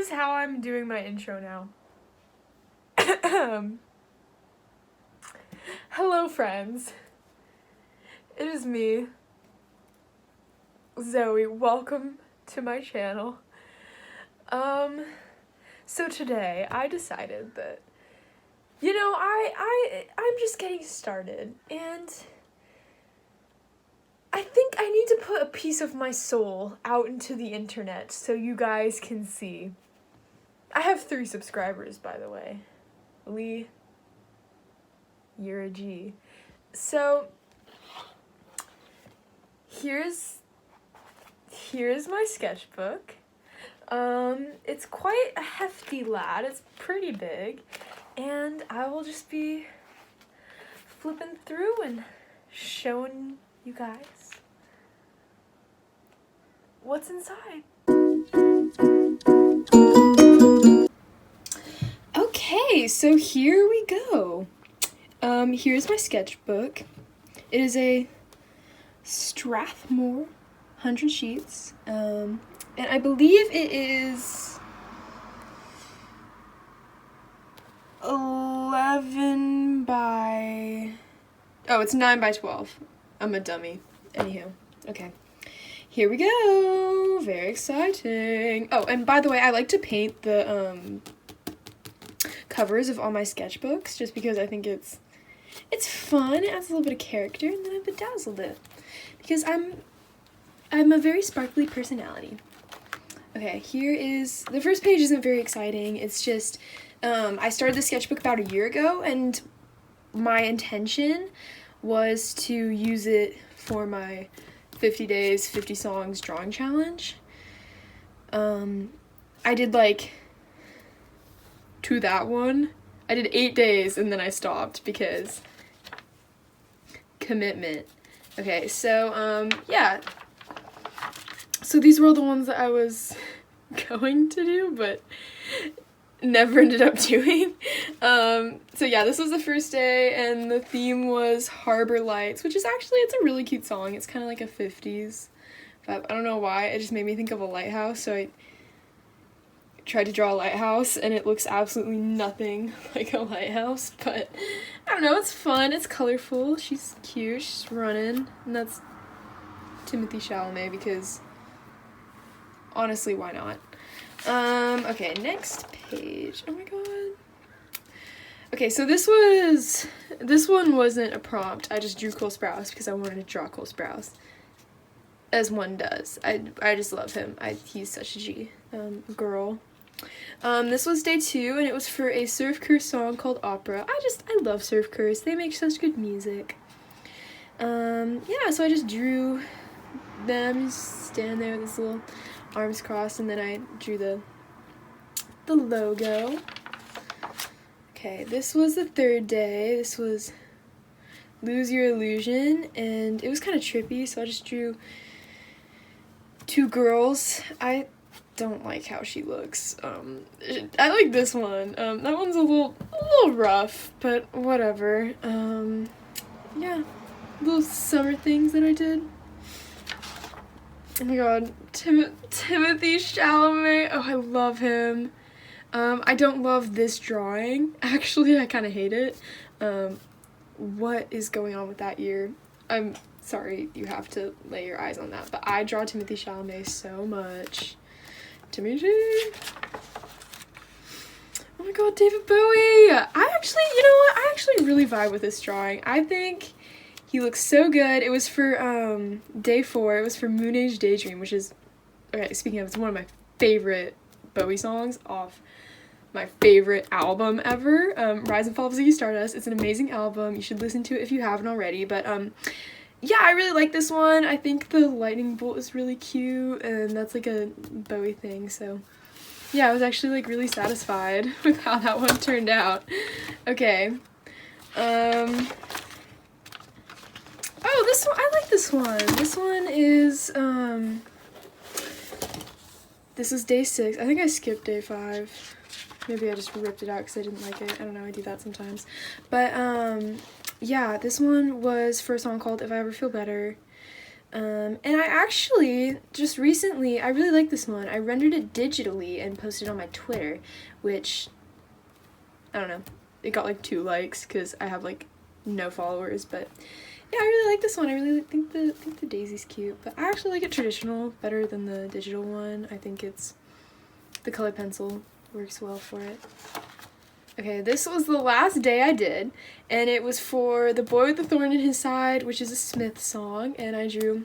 is how I'm doing my intro now. Hello, friends. It is me, Zoe. Welcome to my channel. So today I decided that, I'm just getting started, and I think I need to put a piece of my soul out into the internet so you guys can see. I have 3 subscribers, by the way. Lee, you're a G. So, here's my sketchbook. It's quite a hefty lad. It's pretty big. And I will just be flipping through and showing you guys what's inside. Okay, so here we go. Here's my sketchbook. It is a Strathmore 100 sheets, and I believe it is 11 by... Oh, it's 9 by 12. I'm a dummy. Anywho, okay. Here we go. Very exciting. Oh, and by the way, I like to paint the covers of all my sketchbooks just because I think it's fun. It adds a little bit of character, and then I bedazzled it because I'm a very sparkly personality. Okay, here is the first page. Isn't very exciting. It's just I started the sketchbook about a year ago, and my intention was to use it for my 50 days, 50 songs drawing challenge. I did to that one, I did 8 days and then I stopped because commitment. Okay, so, yeah. So these were all the ones that I was going to do, but never ended up doing. So yeah, this was the first day, and the theme was Harbor Lights, which is actually, it's a really cute song. It's kind of like a 50s vibe. I don't know why, it just made me think of a lighthouse, so I tried to draw a lighthouse, and it looks absolutely nothing like a lighthouse, but I don't know, it's fun, it's colorful, she's cute, she's running, and that's Timothy Chalamet, because honestly, why not? Okay, next page. Oh my god. Okay, so this one wasn't a prompt. I just drew Cole Sprouse because I wanted to draw Cole Sprouse, as one does. I just love him. He's such a G. Girl. This was day 2, and it was for a Surf Curse song called Opera. I love Surf Curse. They make such good music. Yeah, so I just drew them just standing there with this little arms crossed, and then I drew the logo. Okay, this was the 3rd day. This was Lose Your Illusion, and it was kind of trippy, so I just drew 2 girls. I don't like how she looks. I like this one. That one's a little rough, but whatever. Yeah, little summer things that I did. Oh my god, Timothy Chalamet. Oh, I love him. I don't love this drawing. Actually, I kind of hate it. What is going on with that ear? I'm sorry, you have to lay your eyes on that, but I draw Timothy Chalamet so much. Timothy. Oh my god, David Bowie. I actually really vibe with this drawing. I think he looks so good. It was for day 4. It was for Moon Age Daydream, which is, okay, speaking of, it's one of my favorite Bowie songs off my favorite album ever, Rise and Fall of Ziggy Stardust. It's an amazing album. You should listen to it if you haven't already. But yeah, I really like this one. I think the lightning bolt is really cute, and that's like a Bowie thing. So yeah, I was actually really satisfied with how that one turned out. Okay. Oh, this one, I like this one. This one is, this is day 6. I think I skipped day 5. Maybe I just ripped it out because I didn't like it. I don't know, I do that sometimes. But, yeah, this one was for a song called If I Ever Feel Better. And I actually, just recently, I really like this one. I rendered it digitally and posted it on my Twitter, which, I don't know, it got like 2 likes because I have like no followers, but yeah, I really like this one. I really think the daisy's cute, but I actually like it traditional better than the digital one. I think the color pencil works well for it. Okay, this was the last day I did, and it was for The Boy with the Thorn in His Side, which is a Smith song, and I drew,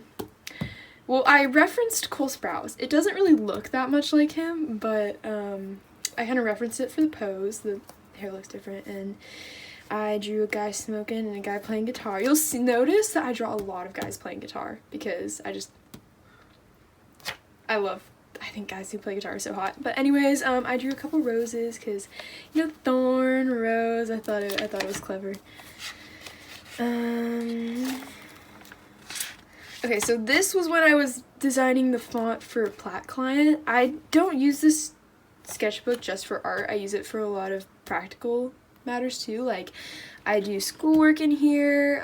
well, I referenced Cole Sprouse. It doesn't really look that much like him, but I kind of referenced it for the pose. The hair looks different, and I drew a guy smoking and a guy playing guitar. You'll notice that I draw a lot of guys playing guitar, because I think guys who play guitar are so hot. But anyways, I drew a couple roses because, you know, Thorn, rose. I thought it was clever. Okay, so this was when I was designing the font for Platt Client. I don't use this sketchbook just for art. I use it for a lot of practical matters too. Like, I do schoolwork in here.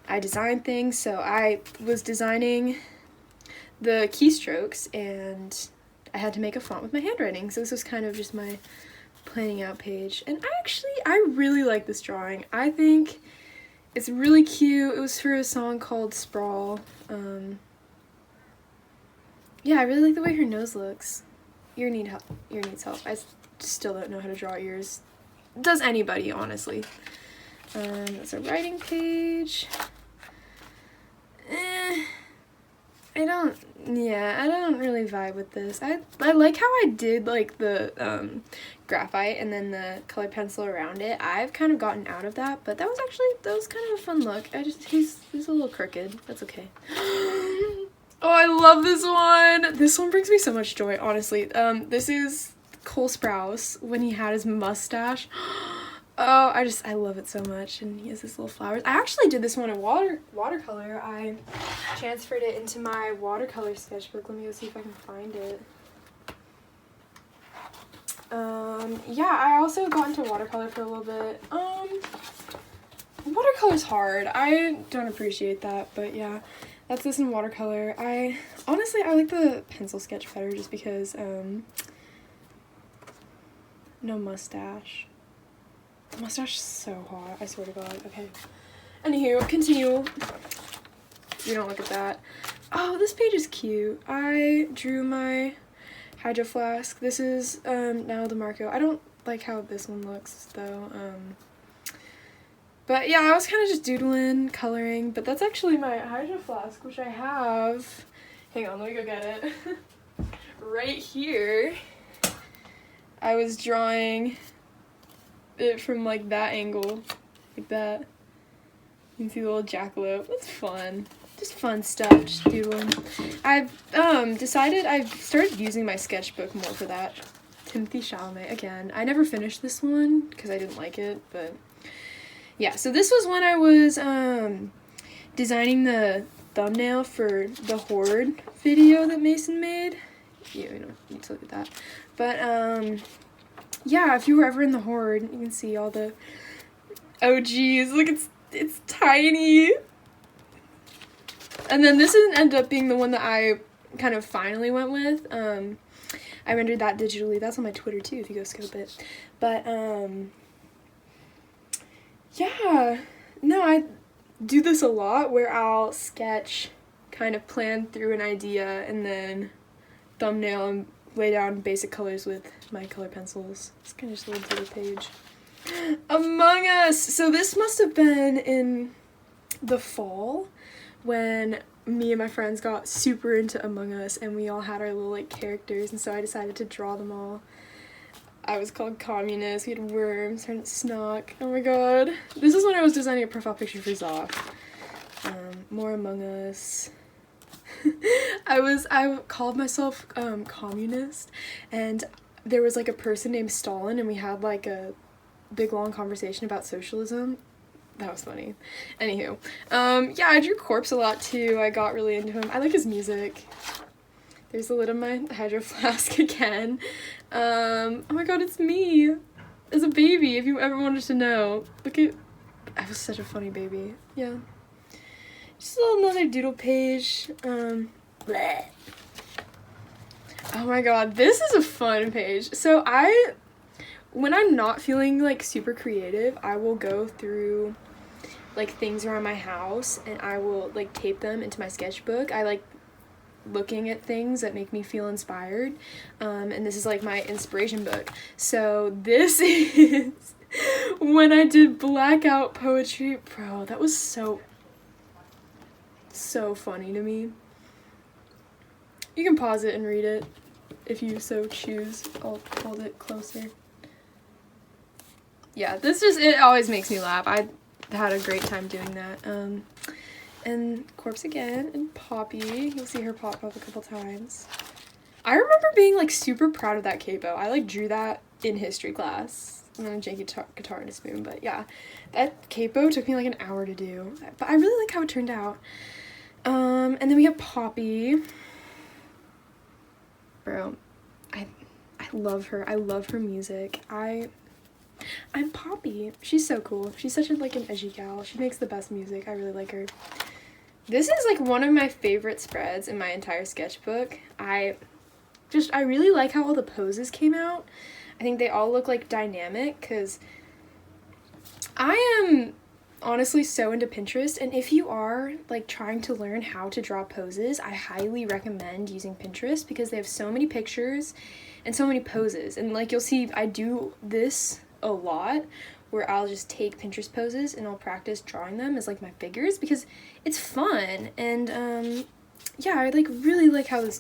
I design things. So I was designing the keystrokes, and I had to make a font with my handwriting, so this was kind of just my planning out page. And I really like this drawing. I think it's really cute. It was for a song called Sprawl. Yeah, I really like the way her nose looks. Ear needs help. I still don't know how to draw ears. Does anybody, honestly. That's a writing page. I don't really vibe with this. I like how I did like the graphite and then the colored pencil around it. I've kind of gotten out of that, but that was kind of a fun look. He's a little crooked. That's okay. Oh, I love this one. This one brings me so much joy, honestly. This is Cole Sprouse when he had his mustache. Oh, I love it so much, and he has this little flowers. I actually did this one in watercolor. I transferred it into my watercolor sketchbook. Let me go see if I can find it. Yeah, I also got into watercolor for a little bit. Watercolor's hard. I don't appreciate that, but yeah, that's this in watercolor. Honestly, I like the pencil sketch better just because, no mustache. The mustache is so hot, I swear to God. Okay. Anywho, continue. You don't look at that. Oh, this page is cute. I drew my hydro flask. This is now the Marco. I don't like how this one looks though. But yeah, I was kind of just doodling, coloring, but that's actually my hydro flask, which I have. Hang on, let me go get it. Right here. I was drawing it from like that angle, like that. You can see the little jackalope. That's fun. Just fun stuff, just doodling. I've decided I've started using my sketchbook more for that. Timothy Chalamet again. I never finished this one because I didn't like it, but yeah. So this was when I was designing the thumbnail for the Horde video that Mason made. You don't need to look at that, but yeah, if you were ever in the Horde, you can see all the OGs. Look, it's tiny. And then this ended up being the one that I kind of finally went with. I rendered that digitally. That's on my Twitter too, if you go scope it. But yeah, no, I do this a lot where I'll sketch, kind of plan through an idea, and then thumbnail and lay down basic colors with my color pencils. It's kind of just a little doodle page. Among Us! So this must have been in the fall when me and my friends got super into Among Us and we all had our little like characters, and so I decided to draw them all. I was called Communist, we had worms, Sergeant Snock. Oh my god. This is when I was designing a profile picture for Zoff. More Among Us. I called myself communist, and there was like a person named Stalin, and we had like a big long conversation about socialism. That was funny. Anywho, yeah, I drew Corpse a lot too. I got really into him. I like his music. There's the lid of my hydro flask again. Oh my god, it's me as a baby, if you ever wanted to know. Look at, I was such a funny baby. Yeah. just another doodle page. Bleh. Oh my god, this is a fun page. So when I'm not feeling like super creative, I will go through like things around my house and I will like tape them into my sketchbook. I like looking at things that make me feel inspired, and this is like my inspiration book. So this is when I did blackout poetry. Bro, that was so funny to me. You can pause it and read it if you so choose. I'll hold it closer. Yeah, it always makes me laugh. I had a great time doing that. And Corpse again, and Poppy. You'll see her pop up a couple times. I remember being like super proud of that capo. I like drew that in history class. I'm gonna janky guitar and a spoon, but yeah. That capo took me like an hour to do. But I really like how it turned out. And then we have Poppy. Bro, I love her. I love her music. I'm Poppy. She's so cool. She's such like an edgy gal. She makes the best music. I really like her. This is like one of my favorite spreads in my entire sketchbook. I really like how all the poses came out. I think they all look like dynamic because I am honestly so into Pinterest, and if you are like trying to learn how to draw poses, I highly recommend using Pinterest because they have so many pictures and so many poses. And like you'll see, I do this a lot where I'll just take Pinterest poses and I'll practice drawing them as like my figures because it's fun. And yeah, I like really like how this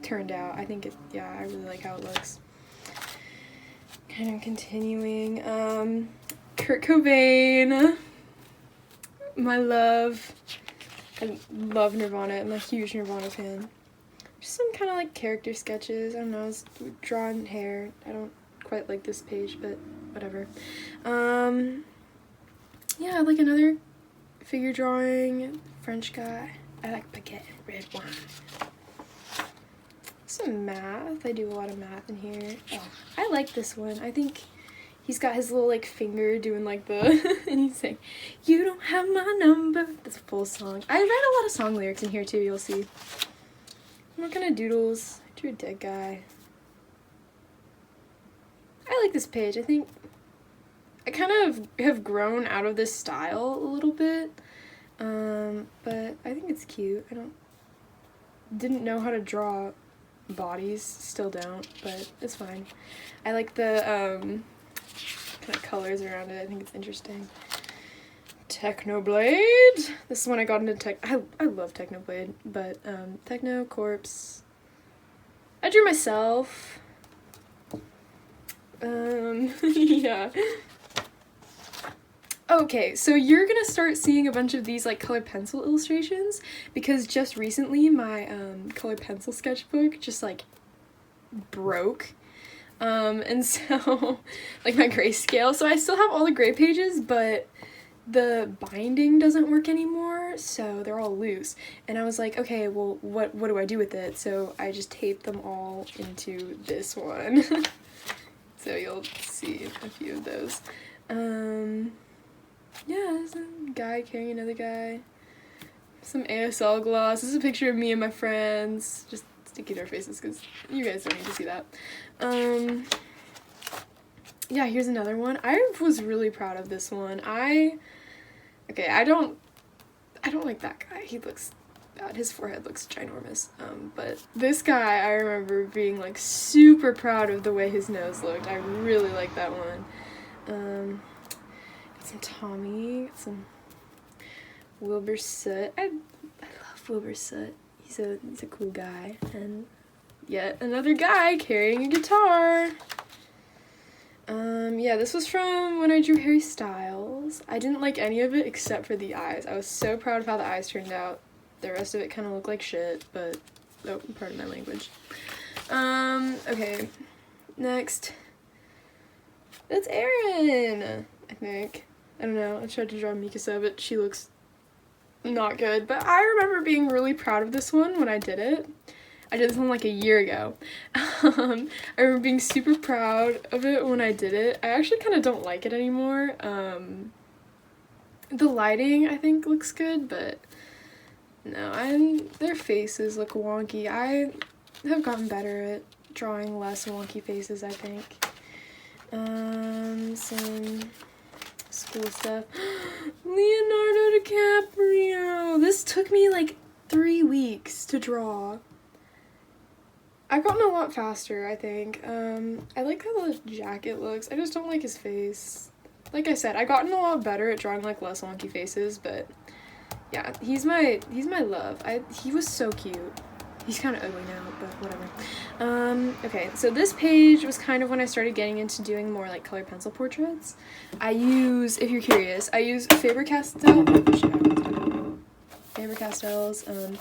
turned out. I think I really like how it looks. Kind of continuing, Kurt Cobain, my love. I love Nirvana. I'm a huge Nirvana fan. Just some kind of like character sketches. I don't know, it's drawn hair. I don't quite like this page, but whatever. Yeah, like another figure drawing, French guy. I like baguette and red wine. Some math. I do a lot of math in here. Oh, I like this one. I think he's got his little like finger doing like the and he's saying, "You don't have my number." That's a full song. I read a lot of song lyrics in here too, you'll see. What kind of doodles? I drew a dead guy. I like this page. I think I kind of have grown out of this style a little bit, but I think it's cute. Didn't know how to draw bodies, still don't, but it's fine. I like the kind of colors around it. I think it's interesting. Technoblade. This is when I got into I love Technoblade, but Techno Corpse. I drew myself. Yeah. Okay, so you're gonna start seeing a bunch of these like colored pencil illustrations because just recently my colored pencil sketchbook just like broke. And so like my grayscale, so I still have all the gray pages, but the binding doesn't work anymore, so they're all loose. And I was like, okay, well, what do I do with it? So I just taped them all into this one. So you'll see a few of those. Yeah, there's a guy carrying another guy. Some ASL gloss. This is a picture of me and my friends. Just sticking our faces because you guys don't need to see that. Yeah, here's another one. I was really proud of this one. I don't like that guy. He looks bad. His forehead looks ginormous. But this guy, I remember being like super proud of the way his nose looked. I really like that one. Got some Tommy, got some Wilbur Soot. I love Wilbur Soot. He's a cool guy. And yet another guy carrying a guitar. Yeah, this was from when I drew Harry Styles. I didn't like any of it except for the eyes. I was so proud of how the eyes turned out. The rest of it kind of looked like shit, but oh, pardon my language. Okay, next. That's Erin, I think. I don't know, I tried to draw Mikasa, but she looks not good. But I remember being really proud of this one when I did it. I did this one like a year ago. I remember being super proud of it when I did it. I actually kind of don't like it anymore. The lighting, I think, looks good, but no, their faces look wonky. I have gotten better at drawing less wonky faces, I think. Some school stuff. Leonardo Dicaprio! This took me like 3 weeks to draw. I've gotten a lot faster, I think. I like how the jacket looks. I just don't like his face. Like I said, I've gotten a lot better at drawing like less wonky faces, but yeah, he's my love. He was so cute. He's kind of ugly now, but whatever. Okay, so this page was kind of when I started getting into doing more like colored pencil portraits. I use, if you're curious, I use Faber-Castell. Faber-Castells, and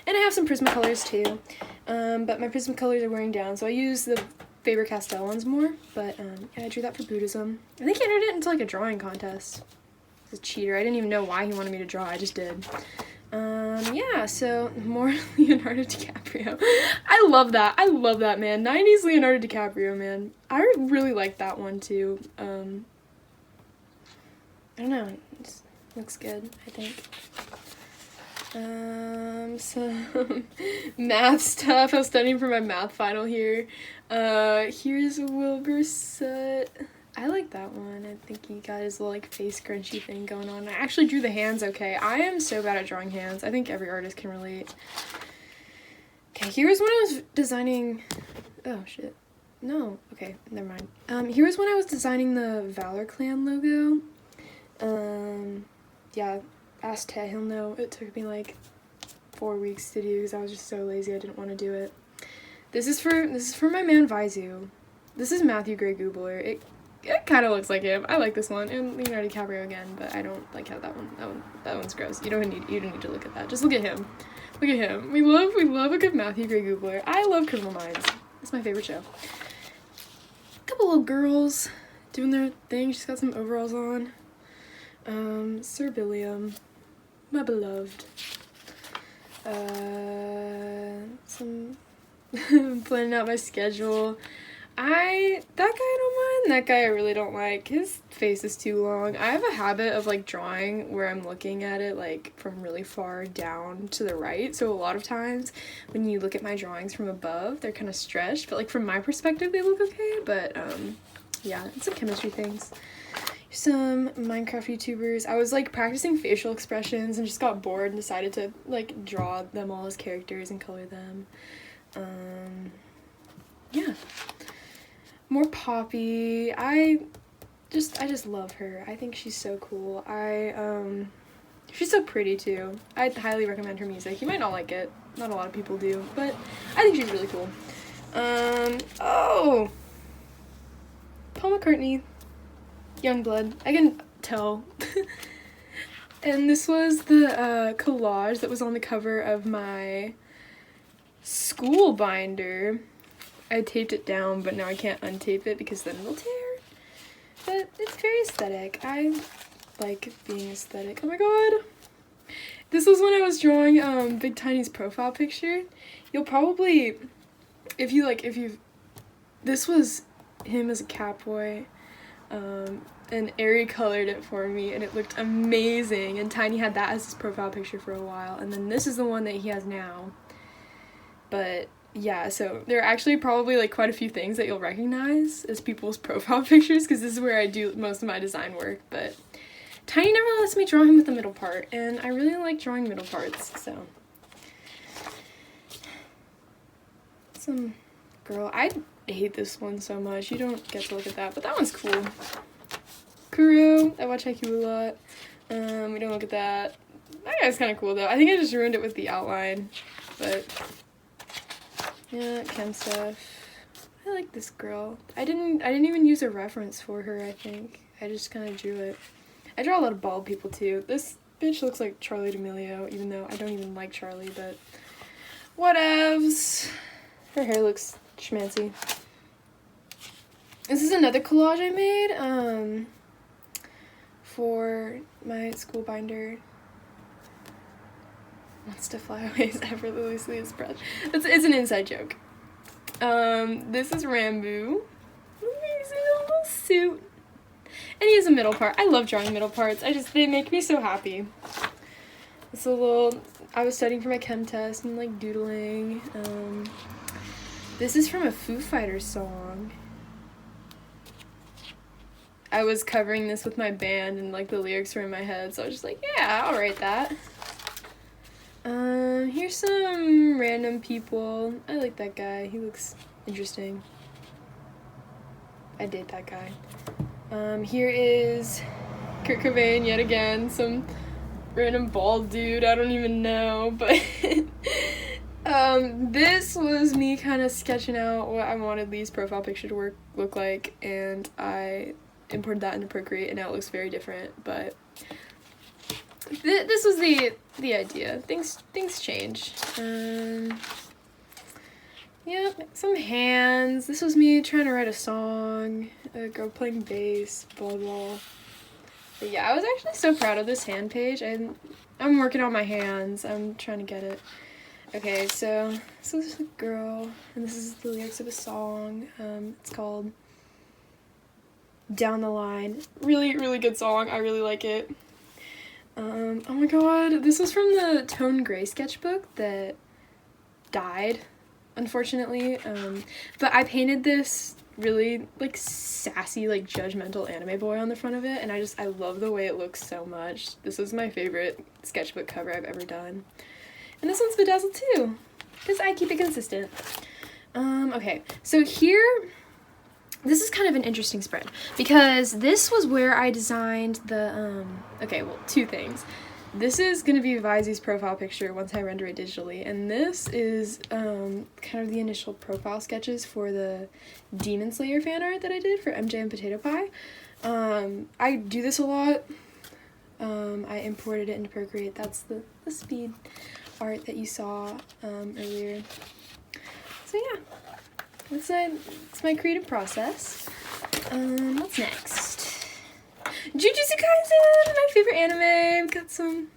I have some Prismacolors too, but my Prismacolors are wearing down, so I use the Faber-Castell ones more, but yeah, I drew that for Buddhism. I think he entered it into like a drawing contest. He's a cheater. I didn't even know why he wanted me to draw, I just did. Yeah, so more Leonardo DiCaprio. I love that, man. 90s Leonardo DiCaprio, man. I really like that one too. I don't know, it just looks good, I think. Some math stuff. I was studying for my math final here. Here's Wilbur Soot. I like that one. I think he got his little like face scrunchy thing going on. I actually drew the hands okay. I am so bad at drawing hands. I think every artist can relate. Okay, here's when I was designing, oh shit. No, okay, never mind. Here was when I was designing the Valor Clan logo. Yeah, ask Ted, he'll know. It took me like 4 weeks to do because I was just so lazy. I didn't want to do it. This is for my man Vizu. This is Matthew Gray Gubler. It kind of looks like him. I like this one, and Leonardo DiCaprio again, but I don't like how that one's gross. You don't need to look at that. Just look at him. Look at him. We love a good Matthew Gray Gubler. I love Criminal Minds. It's my favorite show. A couple little girls doing their thing. She's got some overalls on. Sir Billiam, my beloved. Some planning out my schedule. That guy I don't mind. That guy I really don't like. His face is too long. I have a habit of like drawing where I'm looking at it like from really far down to the right. So a lot of times when you look at my drawings from above, they're kind of stretched, but like from my perspective they look okay. But yeah, it's some chemistry things. Some Minecraft YouTubers. I was like practicing facial expressions and just got bored and decided to like draw them all as characters and color them. Yeah. More Poppy. I just love her. I think she's so cool. She's so pretty too. I'd highly recommend her music. You might not like it. Not a lot of people do, but I think she's really cool. Oh! Paul McCartney. Youngblood. I can tell. And this was the collage that was on the cover of my school binder. I taped it down, but now I can't untape it because then it'll tear. But it's very aesthetic. I like being aesthetic. Oh my god. This was when I was drawing Big Tiny's profile picture. You'll probably, this was him as a Catboy. And Erin colored it for me and it looked amazing, and Tiny had that as his profile picture for a while, and then this is the one that he has now. But yeah, so there are actually probably like quite a few things that you'll recognize as people's profile pictures because this is where I do most of my design work, but Tiny never lets me draw him with the middle part, and I really like drawing middle parts, so. Some girl, I hate this one so much, you don't get to look at that, but that one's cool. Kuru, I watch IQ a lot. We don't look at that. That guy's kind of cool though. I think I just ruined it with the outline, but yeah, chem stuff. I like this girl. I didn't even use a reference for her, I think. I just kind of drew it. I draw a lot of bald people too. This bitch looks like Charlie D'Amelio, even though I don't even like Charlie, but whatevs. Her hair looks schmancy. This is another collage I made, for my school binder. Wants to fly away as effortlessly as breath. It's an inside joke. This is Rambu. He's in a little suit. And he has a middle part. I love drawing middle parts. They make me so happy. It's a little, I was studying for my chem test and like doodling. This is from a Foo Fighters song. I was covering this with my band and like the lyrics were in my head, so I was just like, yeah, I'll write that. Here's some random people. I like that guy. He looks interesting. I date that guy. Here is Kurt Cobain yet again. Some random bald dude. I don't even know, but this was me kind of sketching out what I wanted Lee's profile picture to look like, and I imported that into Procreate, and now it looks very different, but this was the idea. Things change. Yep, some hands. This was me trying to write a song, a girl playing bass, blah blah. But yeah, I was actually so proud of this hand page. I'm working on my hands. I'm trying to get it. Okay, so this is a girl, and this is the lyrics of a song. It's called Down the Line. Really, really good song. I really like it. Oh my god, this was from the Tone Gray sketchbook that died, unfortunately. But I painted this really like sassy, like judgmental anime boy on the front of it, and I love the way it looks so much. This is my favorite sketchbook cover I've ever done. And this one's bedazzled too, because I keep it consistent. Okay, so here, this is kind of an interesting spread, because this was where I designed the, okay, well, two things. This is going to be Vizey's profile picture once I render it digitally, and this is kind of the initial profile sketches for the Demon Slayer fan art that I did for MJ and Potato Pie. I do this a lot. I imported it into Procreate. That's the speed art that you saw earlier. So yeah, that's my creative process. What's next? Jujutsu Kaisen, my favorite anime. I've got some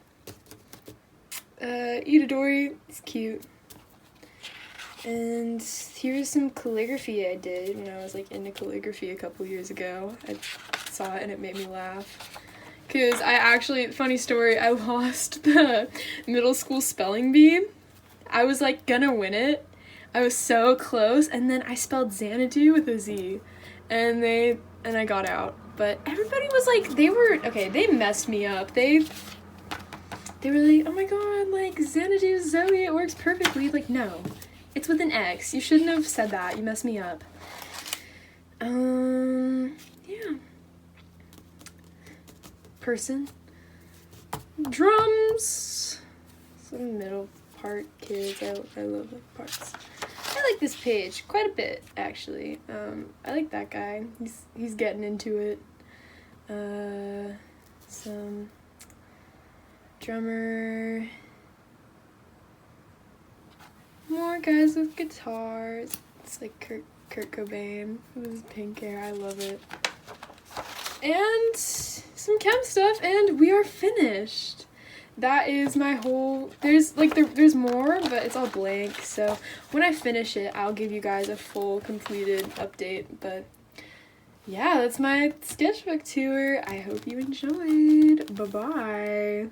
Itadori. It's cute. And here's some calligraphy I did when I was like into calligraphy a couple years ago. I saw it and it made me laugh. Because funny story, I lost the middle school spelling bee. I was like gonna win it. I was so close, and then I spelled Xanadu with a Z, and I got out. But everybody was like, they messed me up. They were like, oh my god, like Xanadu Zoe, it works perfectly. Like, no, it's with an X. You shouldn't have said that. You messed me up. Yeah. Person. Drums. Some middle part kids. I love the parts. I like this page quite a bit, actually. I like that guy. He's getting into it. Some drummer. More guys with guitars. It's like Kurt Cobain with his pink hair. I love it. And some chem stuff, and we are finished. That is my whole, there's more, but it's all blank, so when I finish it, I'll give you guys a full completed update. But yeah, that's my sketchbook tour. I hope you enjoyed. Bye-bye.